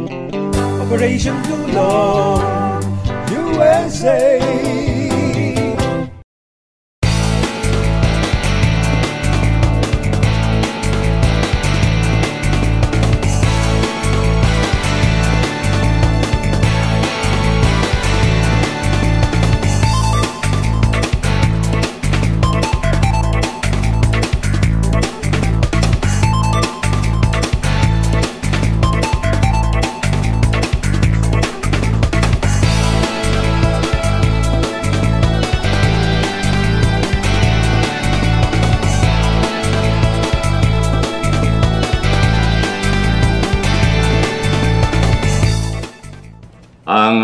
Operation Tulong USA. Ang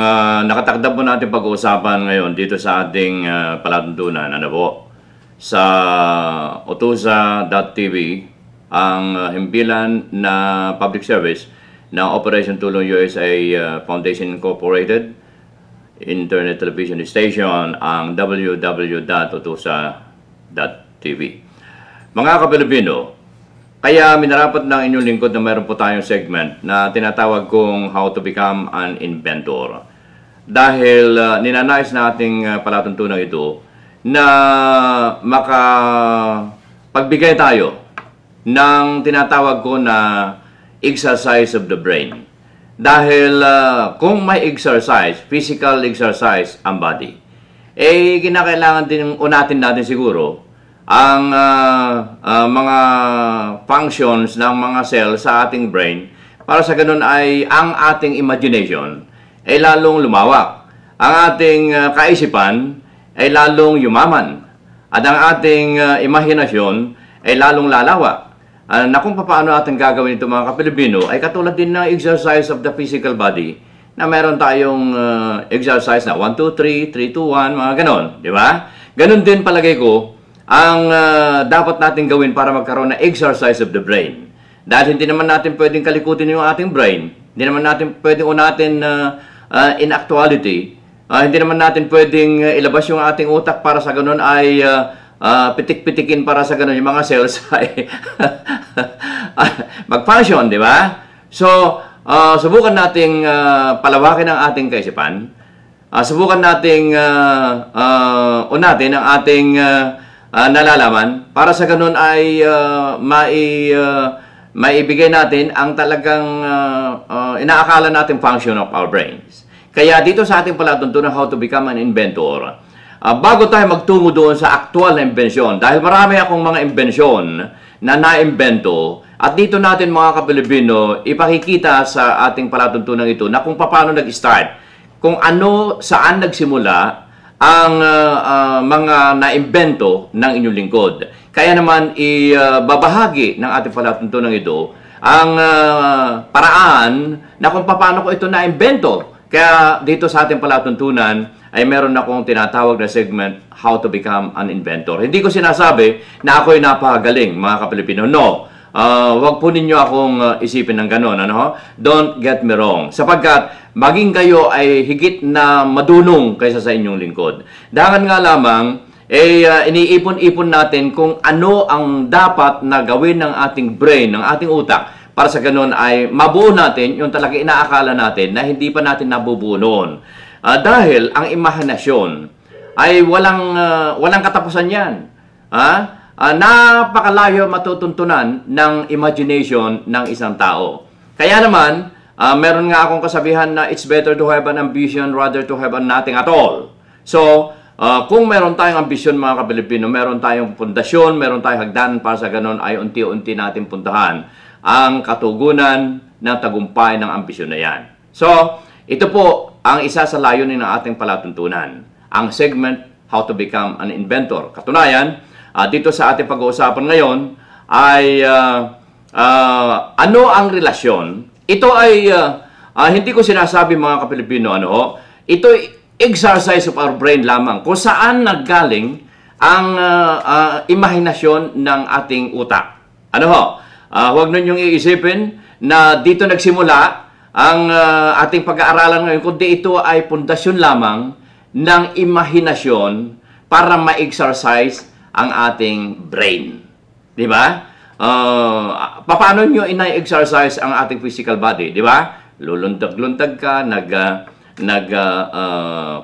nakatakdang po natin pag-uusapan ngayon dito sa ating palatuntunan, ano po, sa Otusa.tv, ang himpilan na public service ng Operation Tulong USA Foundation Incorporated, Internet Television Station, ang www.otusa.tv. Mga ka-Pilipino, kaya minarapat ng inyong lingkod na mayroon po tayong segment na tinatawag kong How to Become an Inventor. Dahil ninanais na ating palatuntunan ito na makapagbigay tayo ng tinatawag ko na exercise of the brain. Dahil kung may exercise, physical exercise ang body, eh kinakailangan din unatin natin siguro ang mga functions ng mga cells sa ating brain para sa ganun ay ang ating imagination ay lalong lumawak. Ang ating kaisipan ay lalong yumaman. At ang ating imahinasyon ay lalong lalawak. Na kung paano natin gagawin ito mga ka-Pilipino ay katulad din ng exercise of the physical body na meron tayong exercise na 1, 2, 3, 3, 2, 1, mga ganon. Di ba? Ganon din palagay ko ang dapat natin gawin para magkaroon ng exercise of the brain. Dahil hindi naman natin pwedeng kalikutin yung ating brain. Hindi naman natin pwedeng unatin in actuality. Hindi naman natin pwedeng ilabas yung ating utak para sa ganun ay pitik-pitikin para sa ganun yung mga cells ay mag-function, di ba? So, subukan nating palawakin ang ating kaisipan. Subukan nating unatin ang ating nalalaman para sa ganun ay maibigay natin ang talagang inaakala natin function of our brains. Kaya dito sa ating palatuntunan How to Become an Inventor, bago tayo magtungo doon sa aktual na imbensyon, dahil marami akong mga imbensyon na naimbento, at dito natin mga ka-Pilipino ipakikita sa ating palatuntunan ito na kung paano nag-start, kung ano, saan nagsimula ang mga naimbento ng inyong lingkod. Kaya naman ibabahagi ng ating palatuntunan ito ang paraan na kung paano ko ito naimbento. Kaya dito sa ating palatuntunan ay meron akong tinatawag na segment How to Become an Inventor. Hindi ko sinasabi na ako'y napakagaling mga ka-Pilipino. No. Wag po ninyo akong isipin ng gano'n. Ano? Don't get me wrong. Sapagkat maging kayo ay higit na madunong kaysa sa inyong lingkod. Dahil nga lamang, iniipon-ipon natin kung ano ang dapat na gawin ng ating brain, ng ating utak, para sa gano'n ay mabuo natin yung talaga inaakala natin na hindi pa natin nabubuo noon. Dahil ang imahinasyon ay walang katapusan yan. Napakalayo matutuntunan ng imagination ng isang tao. Kaya naman, meron nga akong kasabihan na it's better to have an ambition rather to have nothing at all. So, kung meron tayong ambisyon mga ka-Pilipino, meron tayong pundasyon, meron tayong hagdanan para sa ganon ay unti-unti natin puntahan ang katugunan ng tagumpay ng ambisyon na yan. So, ito po ang isa sa layunin ng ating palatuntunan. Ang segment, How to Become an Inventor. Katunayan, dito sa ating pag-uusapan ngayon ay ano ang relasyon. Ito ay hindi ko sinasabi mga ka-Pilipino, ito ay exercise of our brain lamang kung saan naggaling ang imahinasyon ng ating utak. Huwag ninyong iisipin na dito nagsimula ang ating pag-aaralan ngayon, kundi ito ay pundasyon lamang ng imahinasyon para ma-exercise ang ating brain. Di ba? Paano nyo ina-exercise ang ating physical body? Di ba? lulundag-lundag ka,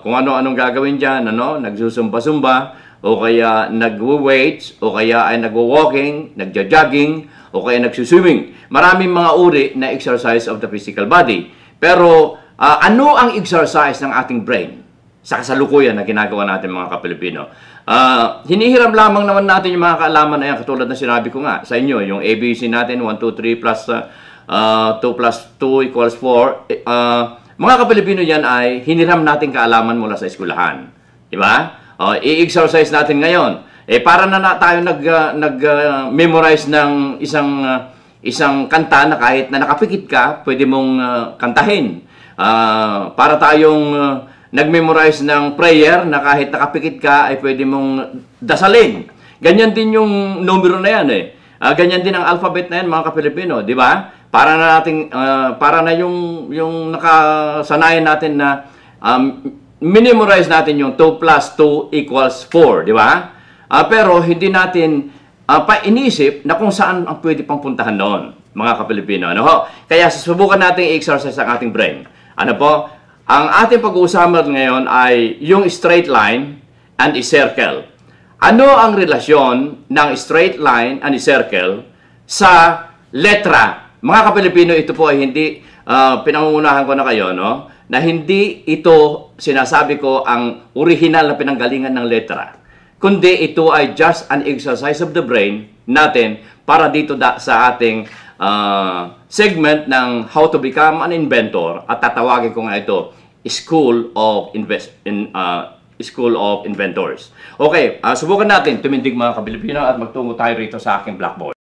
kung ano-anong gagawin dyan, nagsusumba-sumba, o kaya nagwo-weights, o kaya ay nagwo-walking, nagja-jogging, o kaya nagsuswimming. Maraming mga uri na exercise of the physical body. Pero ano ang exercise ng ating brain sa kasalukuyan na ginagawa natin mga Kapilipino? Hinihiram lamang naman natin yung mga kaalaman na yan, katulad na sinabi ko nga sa inyo, yung ABC natin, 1, 2, 3 plus 2 plus 2 equals 4. Mga Kapilipino yan ay hiniram natin kaalaman mula sa eskwelahan. Diba? I-exercise natin ngayon. Para na tayo nag-memorize ng isang kanta na kahit na nakapikit ka, pwede mong kantahin. Para tayong nag-memorize ng prayer na kahit nakapikit ka, ay pwede mong dasalin. Ganyan din yung numero na yan ganyan din ang alphabet na yan, mga Kapilipino. Diba? Para na yung nakasanayan natin na minimorize natin yung 2 plus 2 equals 4, di ba? Pero hindi natin iniisip na kung saan ang pwede pang puntahan noon, mga Kapilipino. Kaya susubukan natin i-exercise ang ating brain. Ang ating pag-uusapan ngayon ay yung straight line and a circle. Ano ang relasyon ng straight line and a circle sa letra? Mga Kapilipino, ito po ay hindi, pinangungunahan ko na kayo, na hindi ito, sinasabi ko, ang original na pinanggalingan ng letra. Kundi ito ay just an exercise of the brain natin para dito sa ating segment ng How to Become an Inventor. At tatawagin ko nga ito, School of Inventors. Okay, subukan natin tumindig mga Kapilipino at magtungo tayo rito sa aking blackboard.